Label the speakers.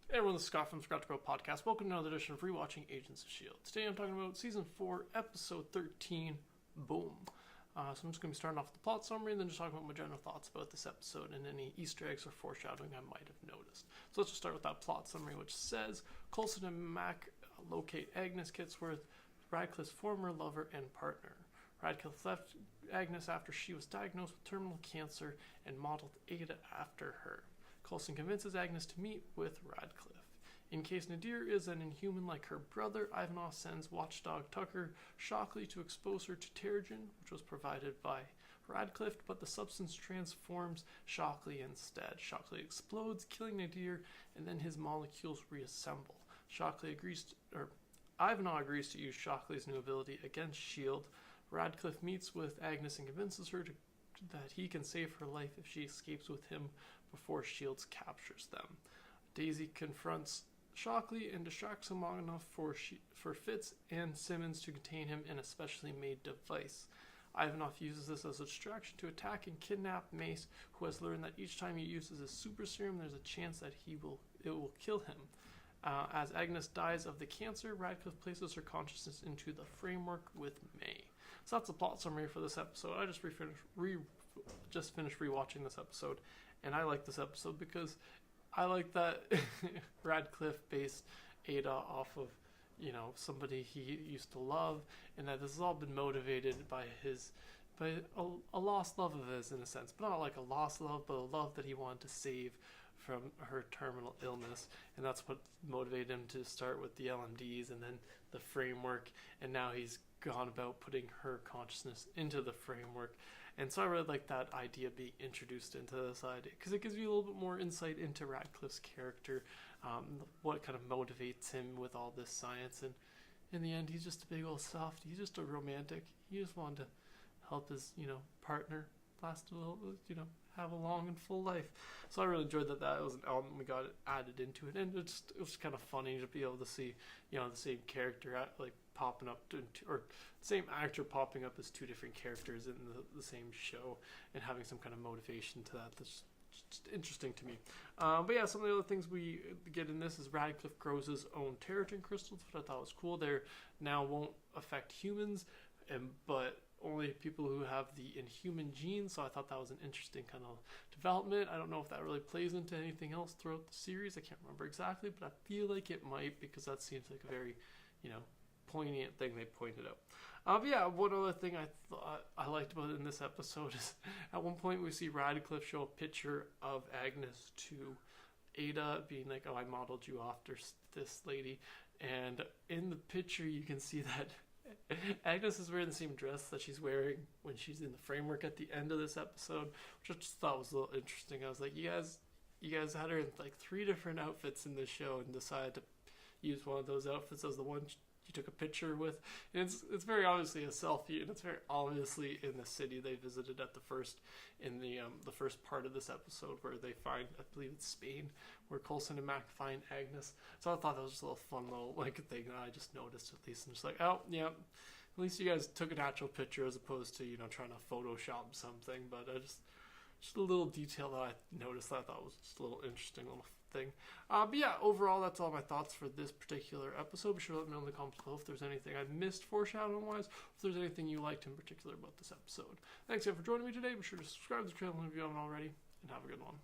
Speaker 1: Hey everyone, this is Scott from the Scott to Grow podcast. Welcome to another edition of ReWatching Agents of S.H.I.E.L.D. Today I'm talking about Season 4, Episode 13, Boom. So I'm just going to be starting off with the plot summary and then just talking about my general thoughts about this episode and any Easter eggs or foreshadowing I might have noticed. So let's just start with that plot summary, which says Coulson and Mac locate Agnes Kitsworth, Radcliffe's former lover and partner. Radcliffe left Agnes after she was diagnosed with terminal cancer and modeled Ada after her. Coulson convinces Agnes to meet with Radcliffe. In case Nadir is an inhuman like her brother, Ivanov sends watchdog Tucker Shockley to expose her to Terrigen, which was provided by Radcliffe, but the substance transforms Shockley instead. Shockley explodes, killing Nadir, and then his molecules reassemble. Ivanov agrees to use Shockley's new ability against S.H.I.E.L.D. Radcliffe meets with Agnes and convinces her that he can save her life if she escapes with him before S.H.I.E.L.D. captures them. Daisy confronts Shockley and distracts him long enough for Fitz and Simmons to contain him in a specially made device. Ivanov uses this as a distraction to attack and kidnap Mace, who has learned that each time he uses his super serum, there's a chance that it will kill him. As Agnes dies of the cancer, Radcliffe places her consciousness into the framework with May. So that's the plot summary for this episode. I just finished rewatching this episode, and I like this episode because I like that Radcliffe based Ada off of, somebody he used to love, and that this has all been motivated by a lost love of his, in a sense, but not like a lost love, but a love that he wanted to save from her terminal illness, and that's what motivated him to start with the LMDs and then the framework, and now he's gone about putting her consciousness into the framework. And so I really like that idea being introduced into this idea, because it gives you a little bit more insight into Radcliffe's character, what kind of motivates him with all this science. And in the end, he's just a big old soft. He's just a romantic. He just wanted to help his, partner last a little, have a long and full life. So I really enjoyed that was an element we got added into it, and it was kind of funny to be able to see, the same character popping up or same actor popping up as two different characters in the same show and having some kind of motivation to that. That's just interesting to me. But yeah, some of the other things we get in this is Radcliffe grows his own Terrigen crystals, which I thought was cool. They now won't affect humans, but only people who have the inhuman genes, so I thought that was an interesting kind of development. I don't know if that really plays into anything else throughout the series. I can't remember exactly, but I feel like it might, because that seems like a very, poignant thing they pointed out. But yeah, one other thing I thought I liked about it in this episode is at one point we see Radcliffe show a picture of Agnes to Ada, being like, "Oh, I modeled you after this lady," and in the picture you can see that Agnes is wearing the same dress that she's wearing when she's in the framework at the end of this episode, which I just thought was a little interesting. I was like, you guys had her in like 3 different outfits in this show and decided to use one of those outfits as the one you took a picture with. And it's very obviously a selfie, and it's very obviously in the city they visited at the first part of this episode, where they find, I believe it's Spain, where Coulson and Mac find Agnes. So I thought that was just a little fun little thing that I just noticed, at least. I'm just like, oh yeah, at least you guys took an actual picture as opposed to trying to Photoshop something. But I just a little detail that I noticed that I thought was just a little interesting little thing. But yeah, overall, that's all my thoughts for this particular episode. Be sure to let me know in the comments below if there's anything I missed foreshadowing wise, if there's anything you liked in particular about this episode. Thanks again for joining me today. Be sure to subscribe to the channel if you haven't already, and have a good one.